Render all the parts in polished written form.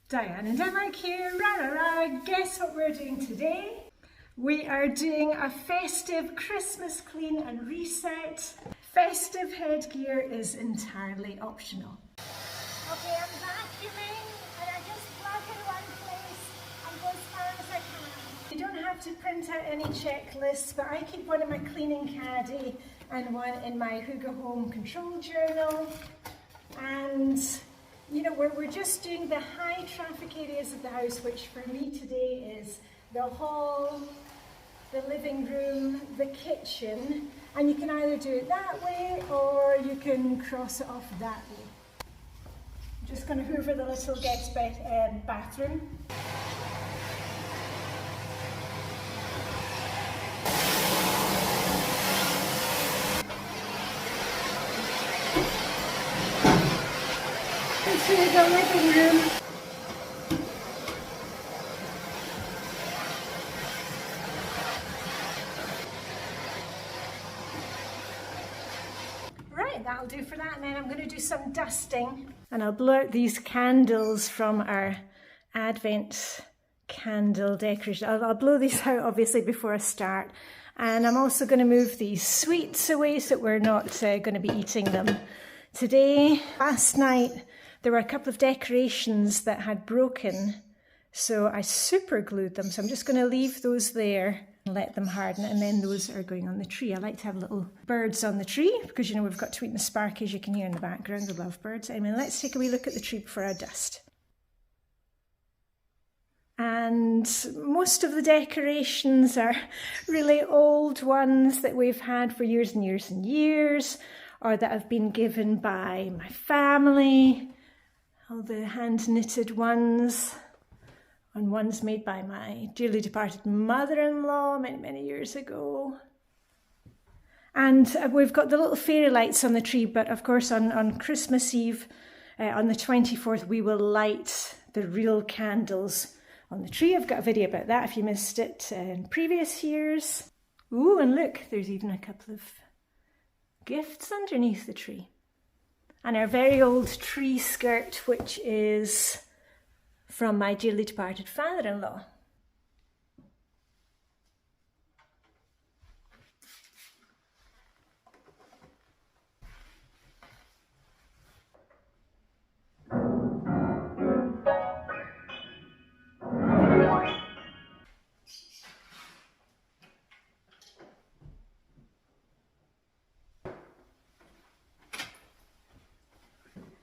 Diane and Denmark here, rah rah rah. Guess what we're doing today? We are doing a festive Christmas clean and reset. Festive headgear is entirely optional. Okay, I'm vacuuming and I just plug in one place and go as far as I can. You don't have to print out any checklists, but I keep one in my cleaning caddy and one in my Hygge Home control journal. And you know, we're just doing the high traffic areas of the house, which for me today is the hall, the living room, the kitchen, and you can either do it that way or you can cross it off that way. I'm just going to hoover the little guest bathroom. To the living room. Right, that'll do for that, and then I'm going to do some dusting. And I'll blow out these candles from our Advent candle decoration. I'll blow these out obviously before I start. And I'm also going to move these sweets away so that we're not going to be eating them today. Last night there were a couple of decorations that had broken, so I super glued them. So I'm just going to leave those there and let them harden, and then those are going on the tree. I like to have little birds on the tree because, you know, we've got tweet and sparkies you can hear in the background. I love birds. I mean, let's take a wee look at the tree before I dust. And most of the decorations are really old ones that we've had for years and years and years, or that have been given by my family. All the hand-knitted ones, and ones made by my dearly departed mother-in-law many, many years ago. And we've got the little fairy lights on the tree, but of course on Christmas Eve, on the 24th, we will light the real candles on the tree. I've got a video about that if you missed it in previous years. Ooh, and look, there's even a couple of gifts underneath the tree. And our very old tree skirt, which is from my dearly departed father-in-law.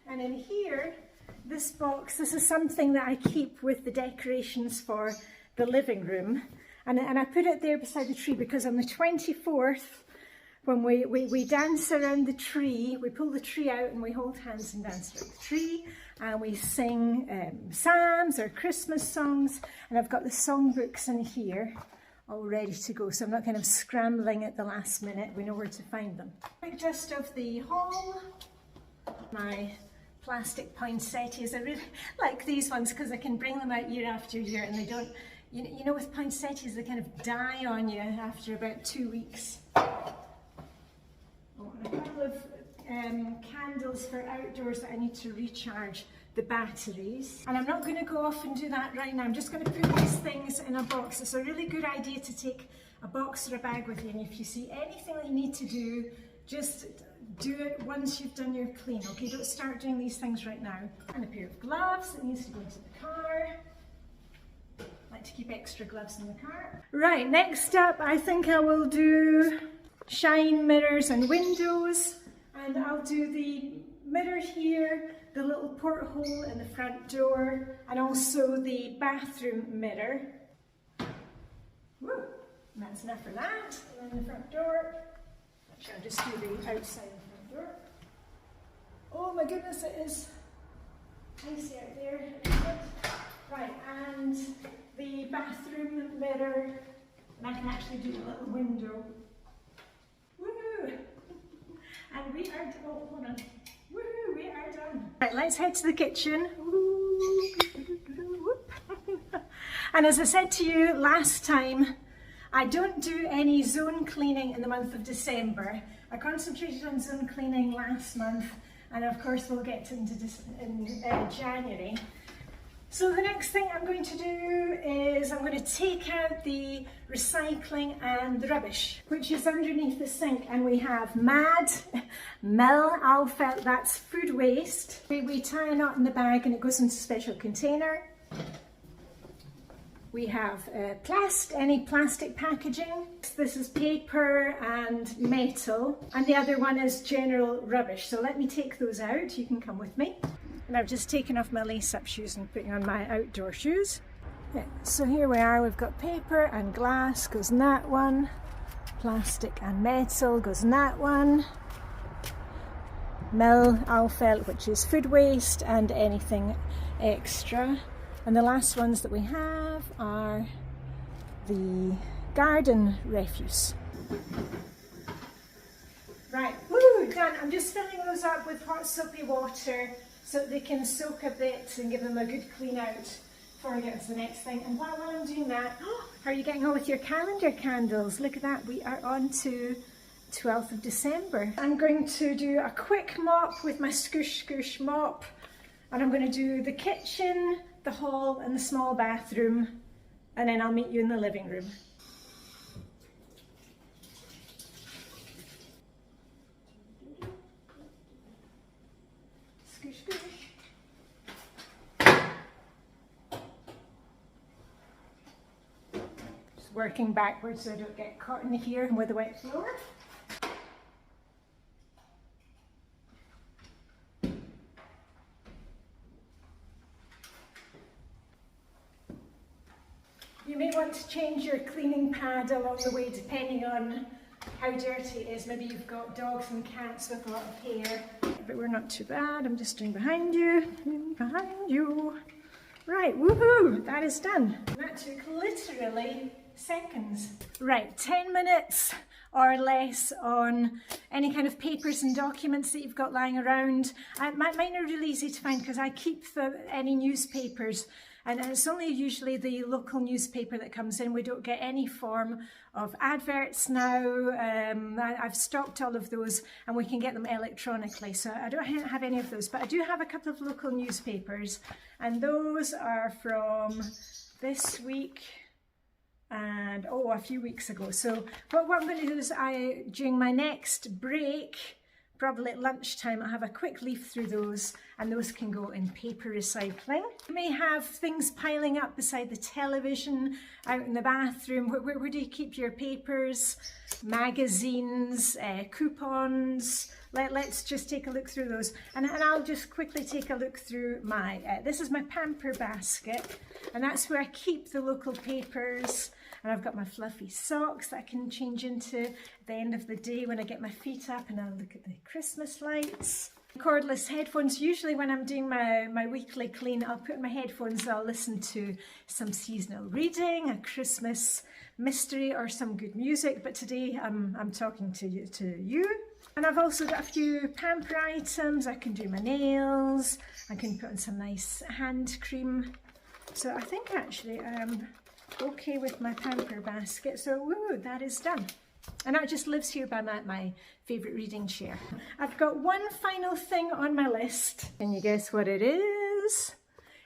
And in here, this box, this is something that I keep with the decorations for the living room. And I put it there beside the tree because on the 24th, when we dance around the tree, we pull the tree out and we hold hands and dance around the tree. And we sing psalms or Christmas songs. And I've got the songbooks in here all ready to go. So I'm not kind of scrambling at the last minute. We know where to find them. Just of the hall, my plastic poinsettias. I really like these ones because I can bring them out year after year and they don't, you know, with poinsettias they kind of die on you after about 2 weeks. Oh, and a couple of candles for outdoors that I need to recharge the batteries. And I'm not going to go off and do that right now. I'm just going to put these things in a box. It's a really good idea to take a box or a bag with you, and if you see anything that you need to do, just do it once you've done your clean, okay? Don't start doing these things right now. And a pair of gloves that needs to go into the car. I like to keep extra gloves in the car. Right, next up, I think I will do shine mirrors and windows. And I'll do the mirror here, the little porthole in the front door, and also the bathroom mirror. Woo, and that's enough for that. And then the front door. Actually, I'll just do the outside of the front door. Oh my goodness, it is icy out there. Right, and the bathroom mirror, and I can actually do the little window. Woohoo! And we are, oh, hold on. Woohoo, we are done. Right, let's head to the kitchen. And as I said to you last time, I don't do any zone cleaning in the month of December. I concentrated on zone cleaning last month, and of course we'll get into this in January. So the next thing I'm going to do is I'm going to take out the recycling and the rubbish, which is underneath the sink, and we have alfelt, that's food waste. We tie a knot in the bag and it goes into a special container. We have any plastic packaging. This is paper and metal, and the other one is general rubbish. So let me take those out, you can come with me. And I've just taken off my lace-up shoes and putting on my outdoor shoes. Yeah, so here we are, we've got paper and glass goes in that one, plastic and metal goes in that one, alfelt, which is food waste and anything extra. And the last ones that we have are the garden refuse. Right, woo, done. I'm just filling those up with hot soapy water so that they can soak a bit and give them a good clean out before I get to the next thing. And while I'm doing that, how are you getting on with your calendar candles? Look at that, we are on to 12th of December. I'm going to do a quick mop with my Scoosh Scoosh mop, and I'm going to do the kitchen, the hall and the small bathroom, and then I'll meet you in the living room. Scoosh, scoosh. Just working backwards so I don't get caught in here with the wet floor. You may want to change your cleaning pad along the way depending on how dirty it is. Maybe you've got dogs and cats with a lot of hair, but we're not too bad. I'm just doing behind you. Right, woohoo, that is done. That took literally seconds. Right, 10 minutes or less on any kind of papers and documents that you've got lying around. Mine are really easy to find because I keep any newspapers. And it's only usually the local newspaper that comes in. We don't get any form of adverts now. I've stopped all of those and we can get them electronically. So I don't have any of those, but I do have a couple of local newspapers. And those are from this week and, a few weeks ago. So what I'm going to do is during my next break, probably at lunchtime, I'll have a quick leaf through those, and those can go in paper recycling. You may have things piling up beside the television, out in the bathroom. Where do you keep your papers? Magazines, coupons. Let's just take a look through those. And I'll just quickly take a look through this is my Pamper basket, and that's where I keep the local papers. And I've got my fluffy socks that I can change into at the end of the day when I get my feet up and I'll look at the Christmas lights. Cordless headphones. Usually when I'm doing my weekly clean, I'll put in my headphones, I'll listen to some seasonal reading, a Christmas mystery or some good music, but today I'm talking to you. And I've also got a few Pamper items. I can do my nails, I can put on some nice hand cream. So I think actually okay with my Pamper basket, so woo, that is done. And that just lives here by my favourite reading chair. I've got one final thing on my list. Can you guess what it is?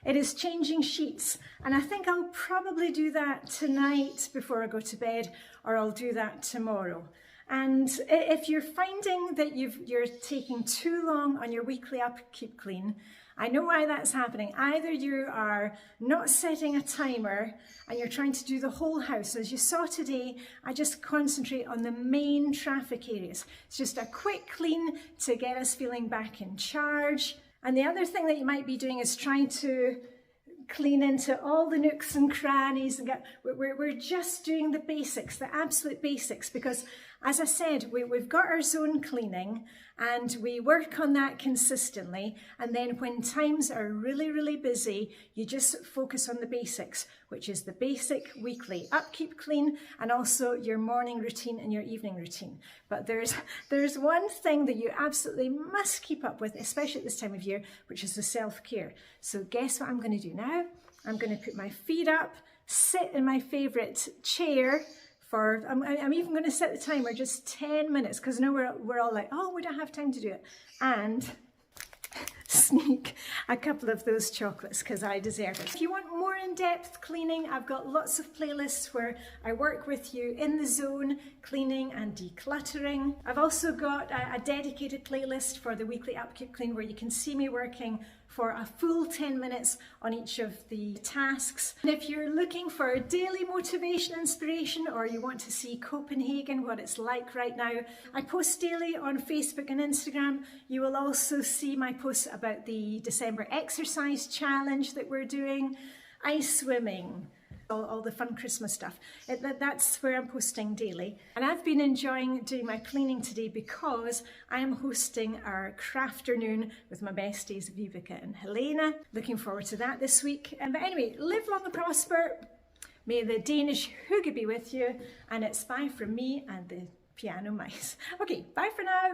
It is changing sheets, and I think I'll probably do that tonight before I go to bed, or I'll do that tomorrow. And if you're finding that you're taking too long on your weekly upkeep clean, I know why that's happening. Either you are not setting a timer and you're trying to do the whole house. As you saw today, I just concentrate on the main traffic areas. It's just a quick clean to get us feeling back in charge. And the other thing that you might be doing is trying to clean into all the nooks and crannies and we're just doing the basics, the absolute basics, because as I said, we've got our zone cleaning and we work on that consistently, and then when times are really busy, you just focus on the basics, which is the basic weekly upkeep clean and also your morning routine and your evening routine. But there's one thing that you absolutely must keep up with, especially at this time of year, which is the self-care. So guess what I'm going to do now? I'm going to put my feet up, sit in my favourite chair for, I'm even going to set the timer just 10 minutes, because I know we're all like, oh, we don't have time to do it. And sneak a couple of those chocolates because I deserve it. If you want more in-depth cleaning, I've got lots of playlists where I work with you in the zone, cleaning and decluttering. I've also got a dedicated playlist for the weekly upkeep clean where you can see me working for a full 10 minutes on each of the tasks. And if you're looking for daily motivation, inspiration, or you want to see Copenhagen, what it's like right now, I post daily on Facebook and Instagram. You will also see my posts about the December exercise challenge that we're doing, ice swimming, all the fun Christmas stuff. That's where I'm posting daily. And I've been enjoying doing my cleaning today because I am hosting our crafternoon with my besties Vibeke and Helena. Looking forward to that this week. But anyway, live long and prosper. May the Danish Hygge be with you. And it's bye from me and the piano mice. Okay, bye for now.